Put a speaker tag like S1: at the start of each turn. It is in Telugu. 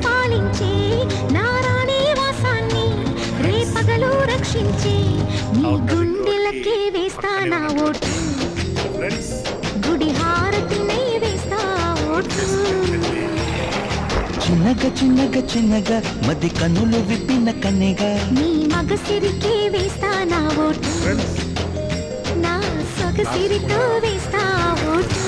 S1: పాలించే నారాణి వాసాన్ని రేపగలు రక్షించే నీ గుండెలకే వేస్తానా ఓటు గుడి హారతినై వేస్తా ఓటు
S2: చిన్నగా చిన్నగా చిన్నగా మది కన్నులు విప్పిన కన్నెగా
S1: నీ మగసిరికే వేస్తానా ఓటు నా సొగసిరితో వేస్తా ఓటు